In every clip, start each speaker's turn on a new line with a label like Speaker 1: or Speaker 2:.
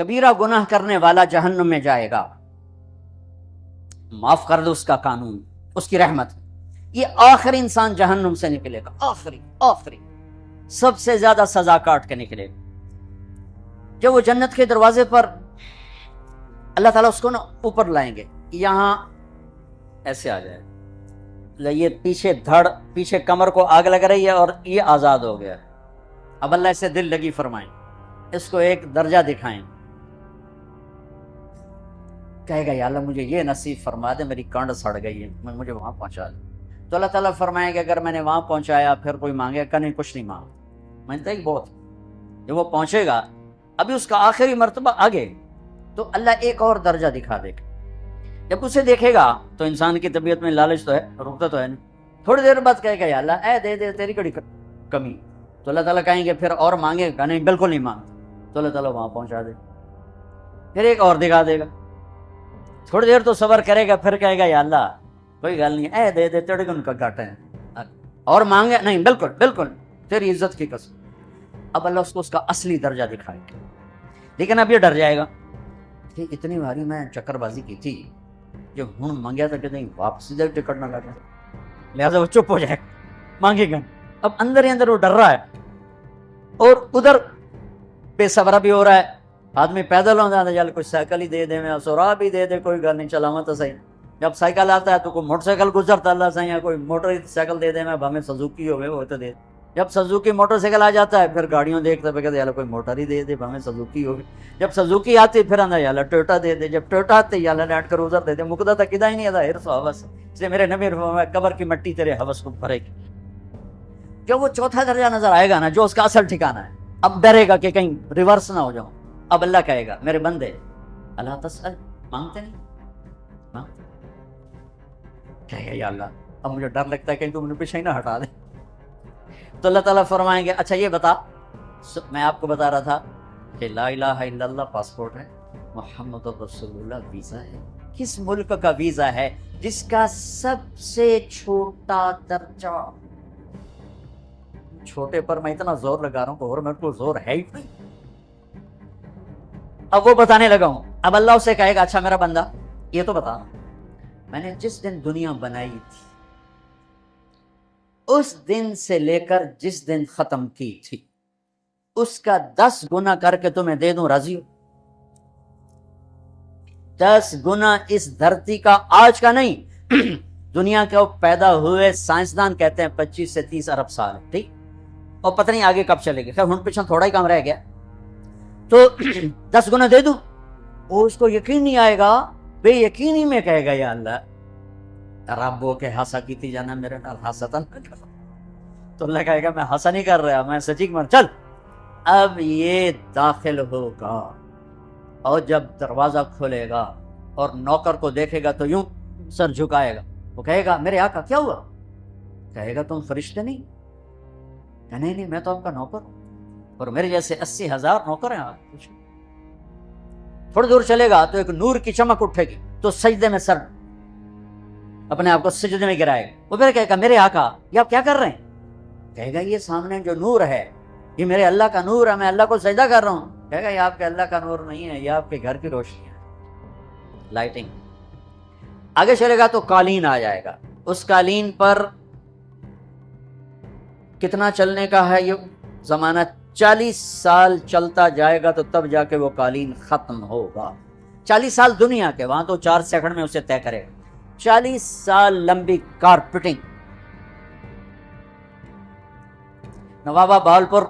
Speaker 1: کبیرہ گناہ کرنے والا جہنم میں جائے گا، معاف کر دو اس کا قانون، اس کی رحمت، یہ آخری انسان جہنم سے نکلے گا، آخری سب سے زیادہ سزا کاٹ کے نکلے گا۔ جب وہ جنت کے دروازے پر اللہ تعالیٰ اس کو نا اوپر لائیں گے، یہاں ایسے آ جائے، یہ پیچھے کمر کو آگ لگ رہی ہے اور یہ آزاد ہو گیا۔ اب اللہ اسے دل لگی فرمائیں، اس کو ایک درجہ دکھائیں، کہے گا یا اللہ مجھے یہ نصیب فرما دے، میری کانڈ سڑ گئی ہے، مجھے وہاں پہنچا دے۔ تو اللہ تعالیٰ فرمائے کہ اگر میں نے وہاں پہنچایا پھر کوئی مانگے کہ نہیں، کچھ نہیں مانگا، میں نے بہت۔ جب وہ پہنچے گا، ابھی اس کا آخری مرتبہ آگے، تو اللہ ایک اور درجہ دکھا دے گا۔ جب اسے دیکھے گا تو انسان کی طبیعت میں لالچ تو ہے، رکتا تو ہے نہیں، تھوڑی دیر بعد کہے گا یا اللہ اے دے تیری کڑی کمی، تو اللہ تعالیٰ کہیں گے پھر اور مانگے گا، نہیں بالکل نہیں مانگتا، تو اللہ تعالیٰ وہاں پہنچا دے، پھر ایک اور دکھا دے گا، تھوڑی دیر تو صبر کرے گا، پھر کہے گا یا اللہ کوئی گل نہیں، اے دے تیرے کو ان کا گھاٹا ہے، اور مانگے نہیں بالکل تیری عزت کی قسم۔ اب اللہ اس کو اس کا اصلی درجہ دکھائے گا، لیکن اب یہ ڈر جائے گا کہ اتنی باری میں چکر بازی کی تھی، جو ہوں مانگیا تھا کہ نہیں واپسی دے ٹکٹ نہ لگا، لہٰذا وہ چپ ہو جائے گا، مانگے گا۔ اب اندر ہی اندر وہ ڈر رہا ہے، اور ادھر بے صبرا بھی ہو رہا ہے، آدمی پیدل ہوتا ہے، چل کوئی سائیکل ہی دے دے، میں سورا بھی دے دے، کوئی گل نہیں، چلاوا تو صحیح۔ جب سائیکل آتا ہے تو کوئی موٹر سائیکل گزرتا اللہ صحیح، یا کوئی موٹر سائیکل دے دے، میں ہمیں سزوکی ہوئے وہ تو دے۔ جب سزوکی موٹر سائیکل آ جاتا ہے پھر گاڑیوں دیکھتا پہ کہتے ہیں کوئی موٹر ہی دے دے، ہمیں سزوکی ہوگی۔ جب سزوکی آتی پھر آنا یا ٹویوٹا دے دے، جب ٹویوٹا آتے یا لینڈ کروزر دے دے، مکدا تک کدا ہی نہیں آتا، ہرس و حوث، اس لیے میرے نبی فرمایا قبر کی مٹی تیرے حوث کو بھرے گی۔ جب وہ چوتھا درجہ نظر آئے گا نا، جو اس کا اصل ٹھکانہ ہے، اب ڈرے گا کہ کہیں ریورس نہ ہو جاؤں۔ اب اللہ کہے گا میرے بندے اللہ تسأل، مانگتے نہیں، مانگتے کہے گا یا اللہ اب مجھے ڈر لگتا ہے کہ تم نے پیچھے ہی نہ ہٹا دے۔ تو اللہ تعالیٰ فرمائیں گے اچھا یہ بتا، میں آپ کو بتا رہا تھا کہ لا الہ الا اللہ پاسپورٹ ہے، محمد رسول اللہ ویزا ہے۔ کس ملک کا ویزا ہے؟ جس کا سب سے چھوٹا درجہ، چھوٹے پر میں اتنا زور لگا رہا ہوں اور میرے کو زور ہے ہی نہیں۔ اب وہ بتانے لگا ہوں، اب اللہ اسے کہے گا اچھا میرا بندہ یہ تو بتا، میں نے جس دن دنیا بنائی تھی اس دن سے لے کر جس دن ختم کی تھی اس کا 10 گنا کر کے تمہیں دے دوں، راضی ہو؟ 10 گنا اس دھرتی کا، آج کا نہیں، دنیا کے پیدا ہوئے سائنسدان کہتے ہیں 25 سے 30 ارب سال، ٹھیک، اور پتہ نہیں آگے کب چلے گی، خیر ہن پیچھے تھوڑا ہی کام رہ گیا، تو 10 گنا دے دوں۔ وہ اس کو یقین نہیں آئے گا، بے یقینی میں کہے گا یا اللہ ربو کے ہنسا کیتی جانا میرے نال ہنستا نہ کر، تو اللہ کہے گا میں ہنسا نہیں کر رہا، میں سچی مر چل۔ اب یہ داخل ہوگا اور جب دروازہ کھولے گا اور نوکر کو دیکھے گا تو یوں سر جھکائے گا، وہ کہے گا میرے آقا کیا ہوا؟ کہے گا تم فرشتے نہیں؟ کہ نہیں میں تو آپ کا نوکر ہوں، اور میرے جیسے 80,000 نوکر ہیں آپ۔ تھوڑی دور چلے گا تو ایک نور کی چمک اٹھے گی، تو سجدے میں سر اپنے آپ کو سجدے میں گرائے گا، وہ پھر کہے گا میرے آقا یہ آپ کیا کر رہے ہیں؟ کہے گا یہ سامنے جو نور ہے یہ میرے اللہ کا نور ہے، میں اللہ کو سجدہ کر رہا ہوں۔ کہے گا یہ آپ کے اللہ کا نور نہیں ہے، یہ آپ کے گھر کی روشنی ہے، لائٹنگ۔ آگے چلے گا تو قالین آ جائے گا، اس قالین پر کتنا چلنے کا ہے یہ زمانہ؟ 40 سال چلتا جائے گا تو تب جا کے وہ قالین ختم ہوگا۔ 40 سال دنیا کے، وہاں تو 4 سیکنڈ میں اسے طے کرے گا۔ 40 سال لمبی کارپیٹنگ۔ نوابہ بہاولپور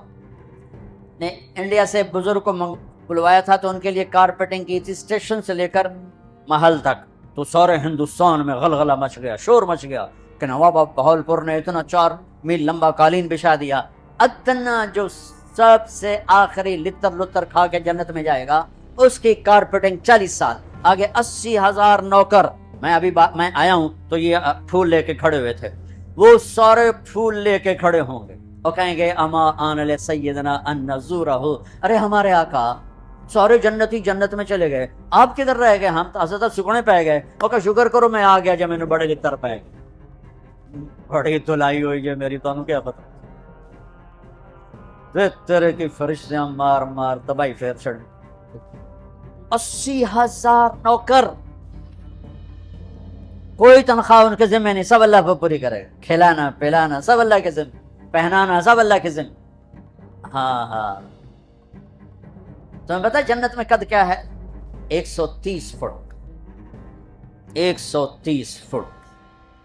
Speaker 1: نے انڈیا سے بزرگ کو بلوایا تھا تو ان کے لیے کارپیٹنگ کی تھی، اسٹیشن سے لے کر محل تک، تو سارے ہندوستان میں غلغلہ مچ گیا، شور مچ گیا کہ نوابہ بہاولپور نے اتنا 4 میل لمبا قالین بچھا دیا۔ ادنا جو سب سے آخری لتر لتر کھا کے جنت میں جائے گا اس کی کارپیٹنگ 40 سال، آگے 80,000 نوکر۔ میں ابھی میں آیا ہوں تو یہ پھول لے کے کھڑے ہوئے تھے، وہ سارے پھول لے کے کھڑے ہوں گے اور کہیں گے اما آن لسیدنا ان نزورہ، ارے ہمارے آقا سارے جنتی جنت میں چلے گئے، آپ کدھر رہ گئے؟ ہم تو حضرت سکڑے پہ گئے۔ وہ کہ شکر کرو میں آ گیا جب میں نے بڑے لتر پہ گئے، بڑی دلائی ہوئی ہے میری، تو کیا پتا تیرے کی فرشتیاں مار مار تباہی پھیر چھڑ۔ 80,000 نوکر، کوئی تنخواہ ان کے ذمہ نہیں، سب اللہ پہ پوری کرے گا، کھلانا پلانا سب اللہ کے ذمہ، پہنانا سب اللہ کے ذمہ۔ ہاں تمہیں پتہ ہے جنت میں قد کیا ہے؟ 130 فٹ، 130 فٹ۔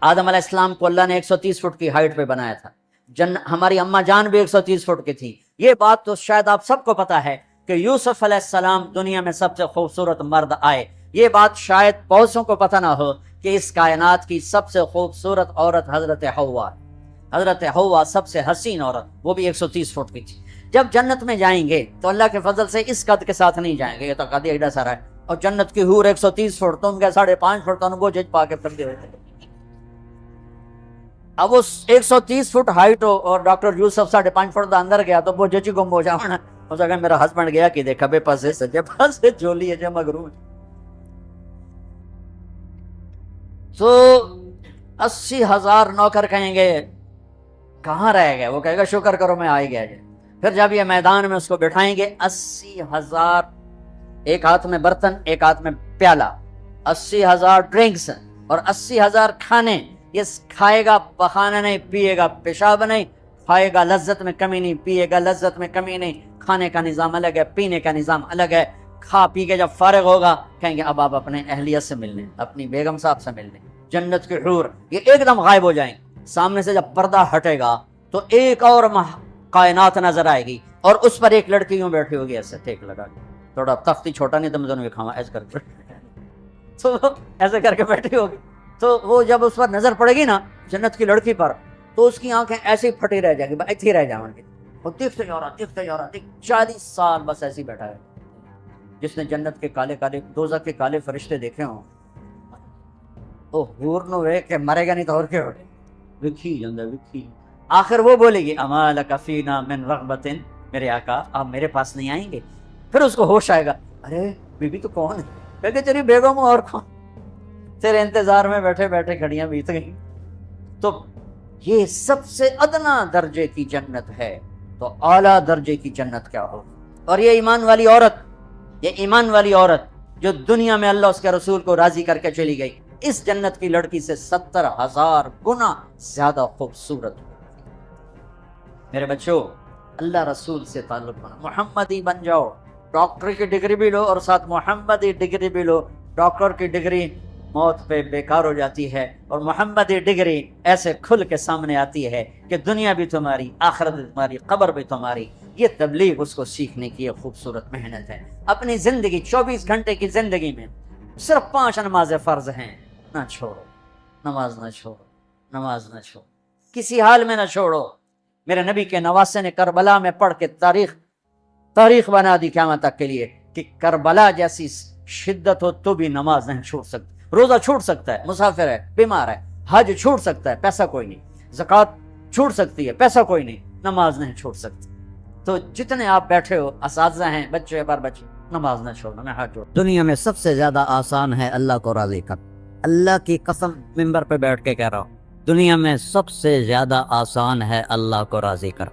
Speaker 1: آدم علیہ السلام کو اللہ نے 130 فٹ کی ہائٹ پہ بنایا تھا، ہماری اماں جان بھی 130 فٹ کی تھی۔ یہ بات تو شاید آپ سب کو پتا ہے کہ یوسف علیہ السلام دنیا میں سب سے خوبصورت مرد آئے۔ یہ بات شاید بہت سو کو پتہ نہ ہو کہ اس کائنات کی سب سے خوبصورت عورت حضرت حوا، حضرت حوا سب سے حسین عورت، وہ بھی 130 فٹ کی تھی۔ جب جنت میں جائیں گے تو اللہ کے فضل سے اس قد کے ساتھ نہیں جائیں گے، یہ تو قد ایڈا سارا ہے، اور جنت کی حور 130 فٹ، تم کیا 5.5 فٹ، تو وہ جج پا کے پھر دے۔ اب اس 130 فٹ ہائٹ ہو اور ڈاکٹر یوسف 5.5 فٹ دا اندر گیا تو وہ ججی گم ہو جانا، اس اگر میرا ہسبینڈ گیا کہ دیکھا بے پاسے سجے پاسے جولی ہے جو مغروم۔ تو 80,000 نوکر کہیں گے کہاں رہ گئے، وہ کہے گا شکر کرو میں آ گیا جی۔ پھر جب یہ میدان میں اس کو بٹھائیں گے 80,000، ایک ہاتھ میں برتن ایک ہاتھ میں پیالہ، 80,000 ڈرنکس اور 80,000 کھانے۔ یہ کھائے گا پخانا نہیں، پیے گا پیشاب نہیں، کھائے گا لذت میں کمی نہیں، پیے گا لذت میں کمی نہیں۔ کھانے کا نظام الگ ہے، پینے کا نظام الگ ہے۔ کھا پی کے جب فارغ ہوگا کہیں گے اب آپ اپنے اہلیت سے ملنے، اپنی بیگم صاحب سے ملنے۔ جنت کی حور یہ ایک دم غائب ہو جائیں، سامنے سے جب پردہ ہٹے گا تو ایک اور کائنات نظر آئے گی، اور اس پر ایک لڑکی یوں بیٹھی ہوگی ایسے ٹیک لگا کے، تھوڑا تختی چھوٹا نہیں تو میں دونوں بھی کھاؤں ایسے کر کے، تو ایسے کر کے بیٹھی ہوگی۔ تو وہ جب اس پر نظر پڑے گی نا جنت کی لڑکی پر، تو اس کی آنکھیں ایسی پھٹی رہ جائیں گی، ایتھی رہ جائیں گی، وہ دیکھتے جا رہا 40 سال بس ایسی بیٹھا ہے۔ جس نے جنت کے کالے کالے دوزخ کے کالے فرشتے دیکھے ہوں، وہ حور نو ویکھ کے مرے گا نہیں تو اور کیا ہوگا، وکھی جاندے وکھی۔ آخر وہ بولے گی اما لک فینا من رغبت، میرے آقا آپ میرے پاس نہیں آئیں گے؟ پھر اس کو ہوش آئے گا، ارے بی بی تو کون ہے؟ کہ تیری بیگم اور کون، تیرے انتظار میں بیٹھے بیٹھے گھڑیاں بیت گئی۔ تو یہ سب سے ادنا درجے کی جنت ہے، تو اعلیٰ درجے کی جنت کیا ہو۔ اور یہ ایمان والی عورت، یہ ایمان والی عورت جو دنیا میں اللہ اس کے رسول کو راضی کر کے چلی گئی، اس جنت کی لڑکی سے 70,000 گنا زیادہ خوبصورت۔ میرے بچوں، اللہ رسول سے تعلق بنا، محمدی بن جاؤ، ڈاکٹر کی ڈگری بھی لو اور ساتھ محمدی ڈگری بھی لو۔ ڈاکٹر کی ڈگری موت پہ بیکار ہو جاتی ہے، اور محمدی ڈگری ایسے کھل کے سامنے آتی ہے کہ دنیا بھی تمہاری، آخرت بھی تمہاری، قبر بھی تمہاری۔ یہ تبلیغ اس کو سیکھنے کی ایک خوبصورت محنت ہے۔ اپنی زندگی 24 گھنٹے کی زندگی میں صرف 5 نمازیں فرض ہیں، نہ چھوڑو، نماز نہ چھوڑو، نماز نہ چھوڑو، کسی حال میں نہ چھوڑو۔ میرے نبی کے نواسے نے کربلا میں پڑھ کے تاریخ بنا دی قیامت تک کے لیے کہ کربلا جیسی شدت ہو تو بھی نماز نہیں چھوڑ سکتی۔ روزہ چھوٹ سکتا ہے، مسافر ہے، بیمار ہے، حج چھوٹ سکتا ہے، پیسہ کوئی نہیں، زکوٰۃ چھوٹ سکتی ہے، پیسہ کوئی نہیں، نماز نہیں چھوڑ سکتی۔ تو جتنے آپ بیٹھے ہو، اساتذہ ہیں، بچے بار بچے، نماز نہ چھوڑنا، میں ہاتھ جوڑ۔ دنیا میں سب سے زیادہ آسان ہے اللہ کو راضی کر، اللہ کی قسم منبر پہ بیٹھ کے کہہ رہا ہوں، دنیا میں سب سے زیادہ آسان ہے اللہ کو راضی کر،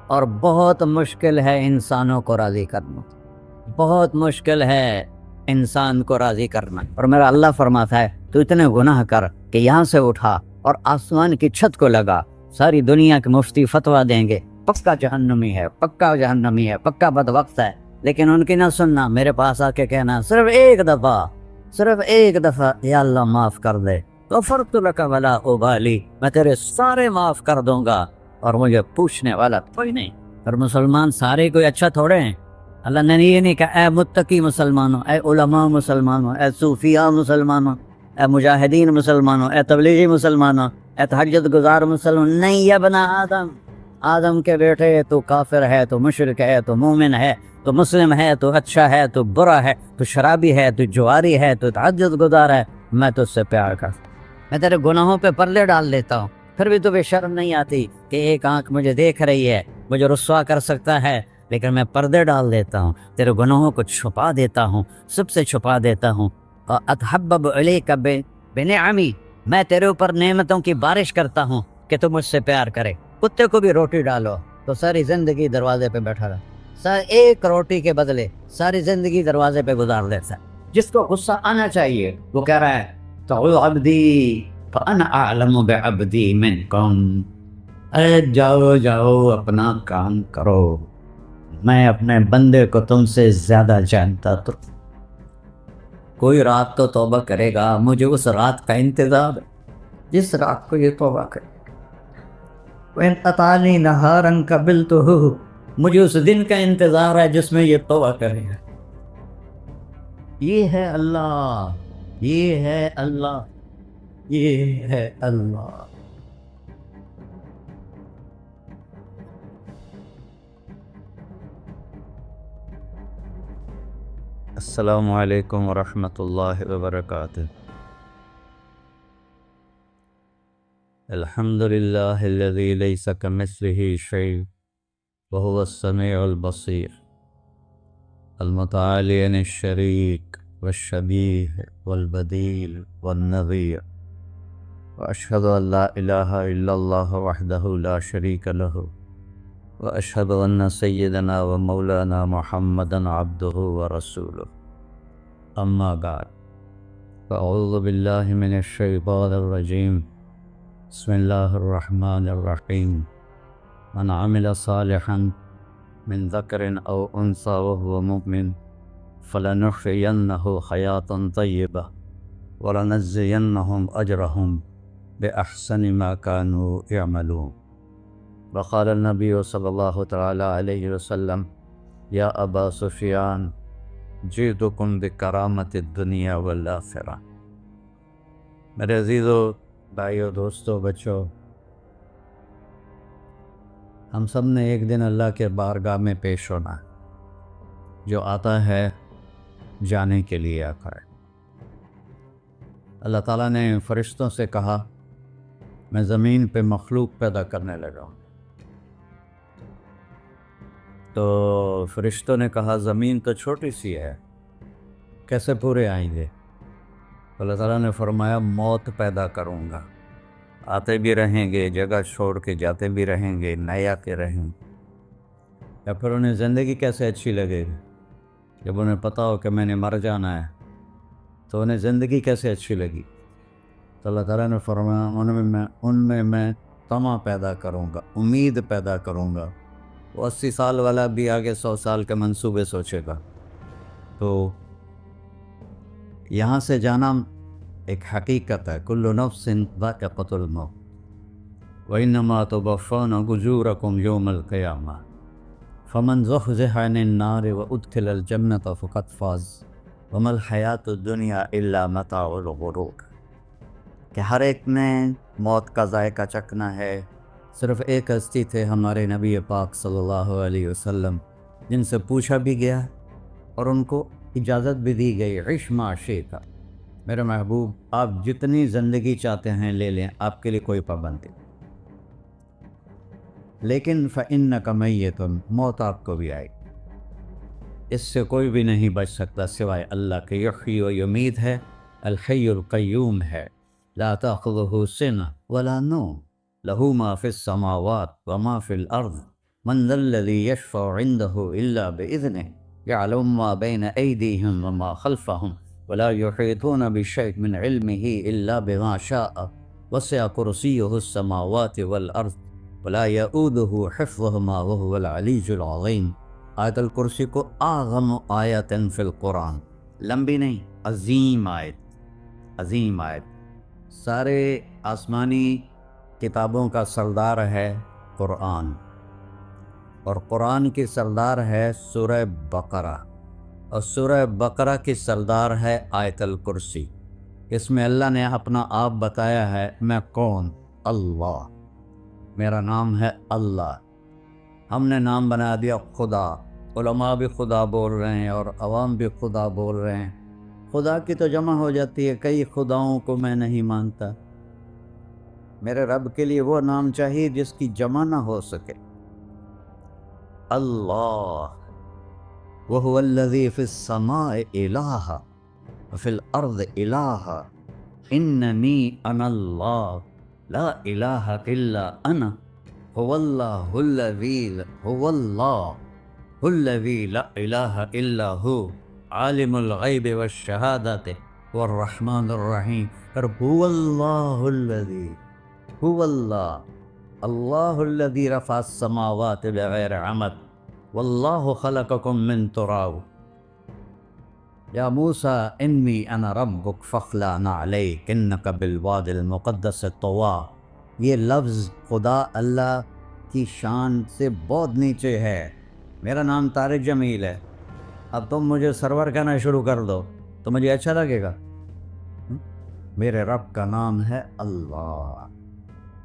Speaker 1: اور بہت مشکل ہے انسانوں کو راضی کرنا، بہت مشکل ہے انسان کو راضی کرنا۔ اور میرا اللہ فرماتا ہے تو اتنے گناہ کر کہ یہاں سے اٹھا اور آسمان کی چھت کو لگا، ساری دنیا کے مفتی فتویٰ دیں گے پکا جہنمی ہے، پکا جہنمی ہے، پکا بدبخت ہے، لیکن ان کی نہ سننا، میرے پاس آ کے کہنا صرف ایک دفعہ یا اللہ معاف کر دے، غفرت لک ولا ابالی، میں تیرے سارے معاف کر دوں گا اور مجھے پوچھنے والا کوئی نہیں۔ اور مسلمان سارے کوئی اچھا تھوڑے ہیں، اللہ نے یہ نہیں کہا اے متقی مسلمانوں، اے علماء مسلمانوں، اے صوفیاء مسلمانوں، اے مجاہدین مسلمانوں، اے تبلیغی مسلمانوں، اے تہجد گزار مسلمان، نہیں یا ابنا آدم کے بیٹے، تو کافر ہے، تو مشرک ہے، تو مومن ہے، تو مسلم ہے، تو اچھا ہے، تو برا ہے، تو شرابی ہے، تو جواری ہے، تو تہجد گزار ہے، میں تجھ سے پیار کرتا ہوں، میں تیرے گناہوں پہ پردے ڈال دیتا ہوں، پھر بھی تمہیں شرم نہیں آتی کہ ایک آنکھ مجھے دیکھ رہی ہے، مجھے رسوا کر سکتا ہے، لیکن میں پردے ڈال دیتا ہوں، تیرے گناہوں کو چھپا دیتا ہوں، سب سے چھپا دیتا ہوں۔ اتحبب الیک بنعمی، میں تیرے اوپر نعمتوں کی بارش کرتا ہوں کہ تم مجھ سے پیار کرے۔ کتے کو بھی روٹی ڈالو تو ساری زندگی دروازے پہ بیٹھا رہا، سر ایک روٹی کے بدلے ساری زندگی دروازے پہ گزار دیتا ہے. جس کو غصہ آنا چاہیے وہ کہہ رہا ہے تو عبدی فانا اعلم بعبدی منکم. ارے جاؤ جاؤ اپنا کام کرو، میں اپنے بندے کو تم سے زیادہ جانتا. تو کوئی رات تو توبہ کرے گا، مجھے اس رات کا انتظار ہے جس رات کو یہ توبہ کرے. وَإِنْ أَطَعَنِي نَهَارًا قَبِلْتُهُ، مجھے اس دن کا انتظار ہے جس میں یہ توبہ کرے گا. یہ ہے اللہ، یہ ہے اللہ، یہ ہے اللہ. السلام علیکم ورحمۃ اللہ وبرکاتہ. الحمد للہ الذی لیس کمثلہ شیء وهو السمیع البصیر المتعالی عن الشریک والشبیہ والبدیل والنظیر. واشہد ان لا الہ الا اللہ وحدہ لا شریک لہ واشہد ان سیدنا ومولانا محمدا عبدہ ورسولہ. اما بعد فاعوذ باللہ من الشیطان الرجیم. بسم اللہ الرحمن الرحیم. من عمل صالحا من ذکر او انثى وهو مؤمن فلنحيينه حیاة طیبہ ولنجزینهم اجرهم بأحسن ما كانوا يعملون. وقال النبی صلی اللہ تعالی علیہ وسلم یا ابا سفیان جئتکم بکرامۃ الدنیا والآخرہ. میرے عزیزو، بھائیو، دوستو، بچوں، ہم سب نے ایک دن اللہ کے بارگاہ میں پیش ہونا ہے. جو آتا ہے جانے کے لیے آتا ہے. اللہ تعالیٰ نے فرشتوں سے کہا میں زمین پہ مخلوق پیدا کرنے لگا ہوں. تو فرشتوں نے کہا زمین تو چھوٹی سی ہے، کیسے پورے آئیں گے؟ اللہ تعالیٰ نے فرمایا موت پیدا کروں گا، آتے بھی رہیں گے، جگہ چھوڑ کے جاتے بھی رہیں گے، نئے آتے رہیں گے. یا پھر انہیں زندگی کیسے اچھی لگے گی؟ جب انہیں پتہ ہو کہ میں نے مر جانا ہے تو انہیں زندگی کیسے اچھی لگی؟ تو اللہ تعالیٰ نے فرمایا ان میں میں طمع پیدا کروں گا، امید پیدا کروں گا. وہ 80 سال والا بھی آگے 100 سال کے منصوبے سوچے گا. تو یہاں سے جانا ایک حقیقت ہے. کل نفس ذائقۃ الموت وانما توفون اجورکم یوم القیامہ فمن زحزح عن النار وادخل الجنة فقد فاز وما الحیاۃ الدنیا الا متاع الغرور. کہ ہر ایک نے موت کا ذائقہ چکھنا ہے. صرف ایک ہستی تھے ہمارے نبی پاک صلی اللہ علیہ وسلم، جن سے پوچھا بھی گیا اور ان کو اجازت بھی دی گئی، عش ما شئت. میرے محبوب، آپ جتنی زندگی چاہتے ہیں لے لیں، آپ کے لیے کوئی پابندی نہیں. لیکن فإنک میت، موت آپ کو بھی آئے گی. اس سے کوئی بھی نہیں بچ سکتا سوائے اللہ کے. یحیی و یمیت ہے، الحی القیوم ہے، لا تأخذہ سنہ ولا نوم، لہ ما فی السماوات وما فی الارض، من ذا الذی یشفع عنده الا بإذنہ، یعلم ما بین ایدیہم وما خلفہم ولا یحیطون بشیء من علمہ الا بما شاء، وسع کرسیہ السماوات والارض ولا یؤودہ حفظہما وہو العلی العظیم. آیت الکرسی کو اعظم آیت فی القرآن، لمبی نہیں، عظیم آیت، عظیم آیت. سارے آسمانی کتابوں کا سردار ہے قرآن، اور قرآن کی سردار ہے سورہ بقرہ، اور سورہ بقرہ کی سردار ہے آیت الکرسی. اس میں اللہ نے اپنا آپ بتایا ہے، میں کون؟ اللہ، میرا نام ہے اللہ. ہم نے نام بنا دیا خدا. علماء بھی خدا بول رہے ہیں اور عوام بھی خدا بول رہے ہیں. خدا کی تو جمع ہو جاتی ہے، کئی خداؤں کو میں نہیں مانتا. میرے رب کے لیے وہ نام چاہیے جس کی جمع نہ ہو سکے. اللہ، وہو الذی فی السماء الہ وفی الارض الہ اننی انا اللہ لا الہ الا انا هو اللہ الذی هو اللہ الذی لا الہ الا ہو عالم الغیب والشہادۃ والرحمن الرحیم. پھر هو اللہ الذی، هو اللہ، اللہ الذی رفع السماوات بغیر عمد واللہ خلقکم من تراب. یا موسیٰ انی انا ربک فاخلع نعلیک انک بالواد المقدس طویٰ. یہ لفظ خدا اللہ کی شان سے بہت نیچے ہے. میرا نام طارق جمیل ہے، اب تم مجھے سرور کہنا شروع کر دو تو مجھے اچھا لگے گا؟ میرے رب کا نام ہے اللہ،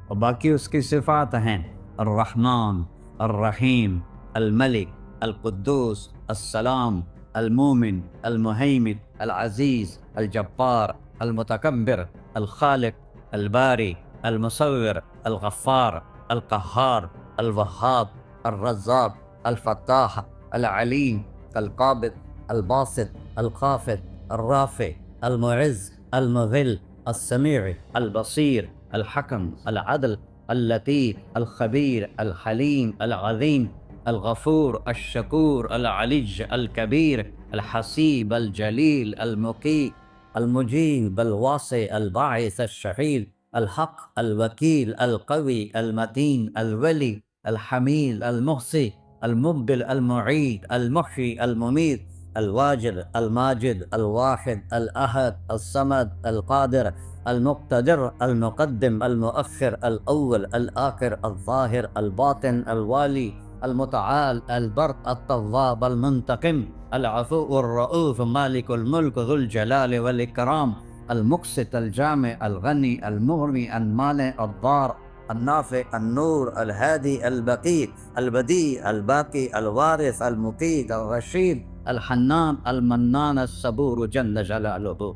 Speaker 1: اور باقی اس کی صفات ہیں الرحمن، الرحیم، الملک، القدوس، السلام، المومن، المہیمن، العزیز، الجبار، المتکبر، الخالق، الباری، المصور، الغفار، القہار، الوہاب، الرزاق، الفتاح، العلیم، القابض، الباسط، الخافض، الرافع، المعز، المذل، السمیع، البصیر، الحکم، العدل، اللطیف، الخبیر، الحلیم، العظیم، الغفور، الشکور، العلی، الکبیر، الحسیب، الجلیل، المقی، المجیب، الواسع، الباعث، الشہید، الحق، الوکیل، القوی، المتین، الولی، الحمید، المحصی، المبدل، المعید، المحیی، المميت، الواجد، الماجد، الواحد، الأحد، الصمد، القادر، المقتدر، المقدم، المؤخر، الأول، الآخر، الظاهر، الباطن، الوالي، المتعال، البر، التواب، المنتقم، العفو، الرؤوف، مالك الملك، ذو الجلال والإكرام، المقسط، الجامع، الغني، المغني، المانع، الضار، النافع، النور، الهادي، البقي، البديع، الباقي، الوارث، المقيت، الرشيد، الحنان، المنان، الصبور جل جلالہ.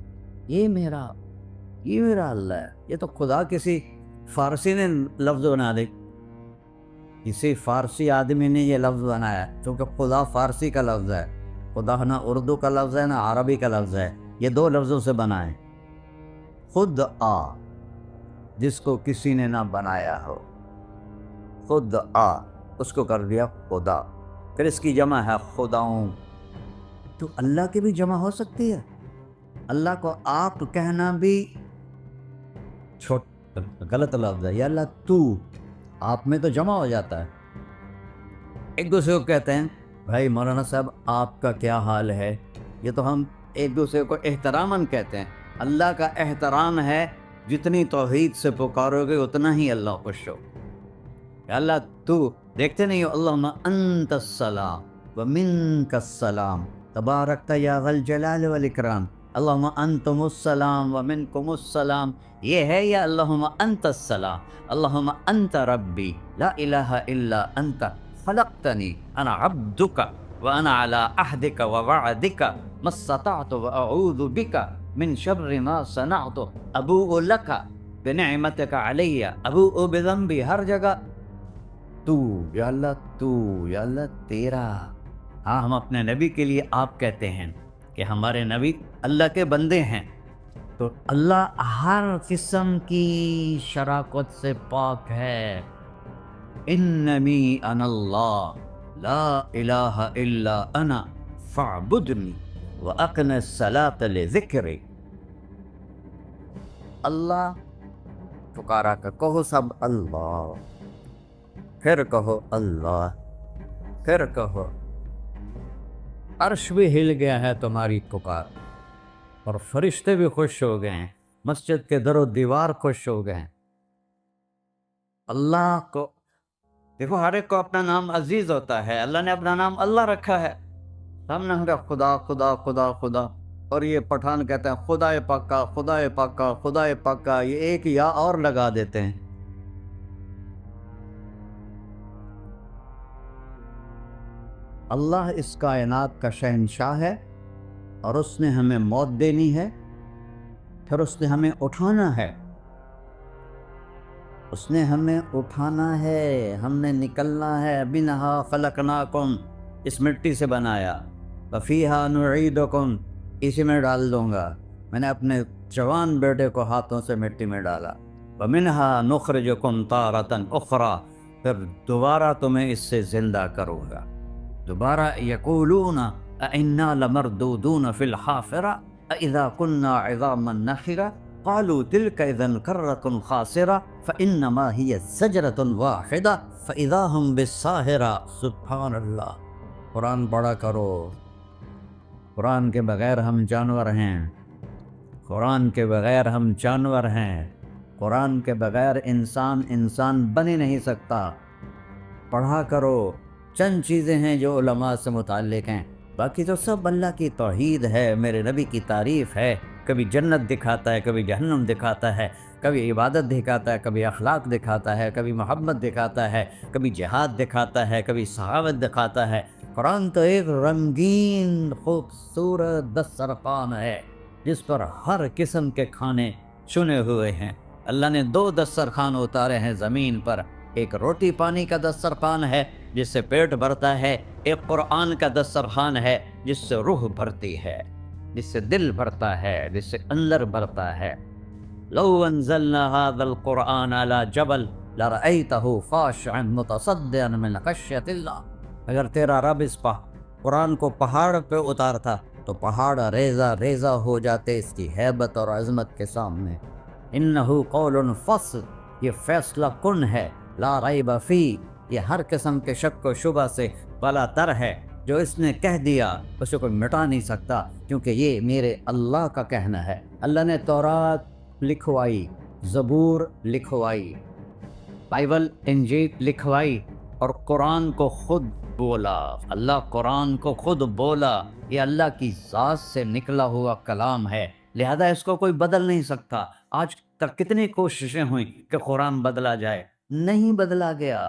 Speaker 1: یہ میرا اللہ ہے. یہ تو خدا کسی فارسی نے لفظ بنا دے، کسی فارسی آدمی نے یہ لفظ بنایا، کیونکہ خدا فارسی کا لفظ ہے. خدا نہ اردو کا لفظ ہے نہ عربی کا لفظ ہے، یہ دو لفظوں سے بنا ہے. خود آ، جس کو کسی نے نہ بنایا ہو، خود آ، اس کو کر دیا خدا. پھر اس کی جمع ہے خداؤں. تو اللہ کی بھی جمع ہو سکتی ہے. اللہ کو آپ کہنا بھی غلط لفظ ہے. یا اللہ تو، آپ میں تو جمع ہو جاتا ہے. ایک دوسرے کو کہتے ہیں بھائی مولانا صاحب آپ کا کیا حال ہے، یہ تو ہم ایک دوسرے کو احتراماً کہتے ہیں. اللہ کا احترام ہے جتنی توحید سے پکارو گے اتنا ہی اللہ خوش ہو. یا اللہ تو، دیکھتے نہیں ہو اللہم انت السلام ومنک السلام تبارکت یا ذا الجلال والاکرام. اللہم انتم السلام ومنکم السلام، یہ ہے یا اللہم انت السلام. اللہم انت ربی لا الہ الا انت خلقتنی انا عبدک وانا علی عہدک ووعدک ما استطعت واعوذ بک من شر ما صنعت ابوء لک بنعمتک علی ابوء بذنبی. ہر جگہ تو، یا اللہ تو، یا اللہ تیرا. ہاں، ہم اپنے نبی کے لیے آپ کہتے ہیں کہ ہمارے نبی اللہ کے بندے ہیں. تو اللہ ہر قسم کی شراکت سے پاک ہے. اننی انا اللہ لا الہ الا انا فاعبدنی واقم الصلاۃ لذکری. اللہ پکارا کہ کہو سب اللہ، پھر کہو اللہ، پھر کہو. عرش بھی ہل گیا ہے تمہاری پکار، اور فرشتے بھی خوش ہو گئے ہیں، مسجد کے در و دیوار خوش ہو گئے ہیں. اللہ کو دیکھو، ہر ایک کو اپنا نام عزیز ہوتا ہے. اللہ نے اپنا نام اللہ رکھا ہے. ہم نے کہا خدا خدا خدا خدا، اور یہ پٹھان کہتے ہیں خدا پاکا خدا پاکا خدا پاکا، یہ ایک یا اور لگا دیتے ہیں. اللہ اس کائنات کا شہنشاہ ہے، اور اس نے ہمیں موت دینی ہے، پھر اس نے ہمیں اٹھانا ہے. اس نے ہمیں اٹھانا ہے، ہم نے نکلنا ہے. منہا خلقناکم، اس مٹی سے بنایا. وفیہا نعیدکم، اسی میں ڈال دوں گا. میں نے اپنے جوان بیٹے کو ہاتھوں سے مٹی میں ڈالا. ومنہا نخرجکم تارۃ اخری، پھر دوبارہ تمہیں اس سے زندہ کروں گا، دوبارہ یقولون اَإِنَّا لَمَرْدُودُونَ فِي الْحَافِرَةِ أَإِذَا كُنَّا عِظَامًا نَخِرَةً قالوا تلك اذا كرة خاسرة فإنما هي زجرة واحدة فإذا هم بالساهرة. سبحان اللہ. قرآن پڑھا کرو. قرآن کے بغیر ہم جانور ہیں. قرآن کے بغیر ہم جانور ہیں. قرآن کے بغیر انسان بن ہی نہیں سکتا. پڑھا کرو. چند چیزیں ہیں جو علماء سے متعلق ہیں، باقی تو سب اللہ کی توحید ہے، میرے نبی کی تعریف ہے. کبھی جنت دکھاتا ہے، کبھی جہنم دکھاتا ہے، کبھی عبادت دکھاتا ہے، کبھی اخلاق دکھاتا ہے، کبھی محبت دکھاتا ہے، کبھی جہاد دکھاتا ہے، کبھی صحابت دکھاتا ہے. قرآن تو ایک رنگین خوبصورت دسترخوان ہے جس پر ہر قسم کے کھانے چنے ہوئے ہیں. اللہ نے 2 دسترخوان اتارے ہیں زمین پر. ایک روٹی پانی کا دسترخوان ہے جس سے پیٹ بھرتا ہے، ایک قرآن کا دسترخوان ہے جس سے روح بھرتی ہے، جس سے دل بھرتا ہے، جس سے اندر بھرتا ہے. لو انزلنا هذا القرآن على جبل لرأيته خاشعا متصدعا من خشية الله. اگر تیرا رب اس قرآن کو پہاڑ پہ اتارتا تو پہاڑ ریزہ ریزہ ہو جاتے اس کی ہیبت اور عظمت کے سامنے. انه قول فصل، یہ فیصلہ کن ہے. لا ریب فی، یہ ہر قسم کے شک و شبہ سے بالا تر ہے. جو اس نے کہہ دیا اسے کوئی مٹا نہیں سکتا، کیونکہ یہ میرے اللہ کا کہنا ہے. اللہ نے تورات لکھوائی، زبور لکھوائی، بائبل انجیل لکھوائی، اور قرآن کو خود بولا. اللہ قرآن کو خود بولا. یہ اللہ کی ذات سے نکلا ہوا کلام ہے، لہذا اس کو کوئی بدل نہیں سکتا. آج تک کتنی کوششیں ہوئیں کہ قرآن بدلا جائے، نہیں بدلا گیا.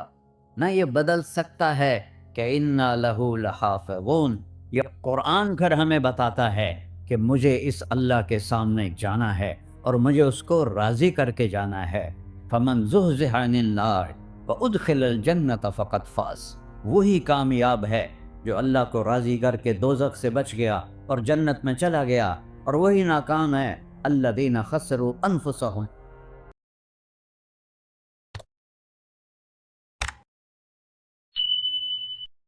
Speaker 1: نہ یہ بدل سکتا ہے کہ اِنَّا لَهُ لَحَافِظُونَ. یہ قرآن گھر ہمیں بتاتا ہے کہ مجھے اس اللہ کے سامنے جانا ہے اور مجھے اس کو راضی کر کے جانا ہے. فَمَنْ زُحْزِحَ عَنِ النَّارِ وَأُدْخِلَ الْجَنَّةَ فَقَدْ فَازَ. وہی کامیاب ہے جو اللہ کو راضی کر کے دوزخ سے بچ گیا اور جنت میں چلا گیا، اور وہی ناکام ہے الَّذِينَ خَسِرُوا أَنفُسَهُمْ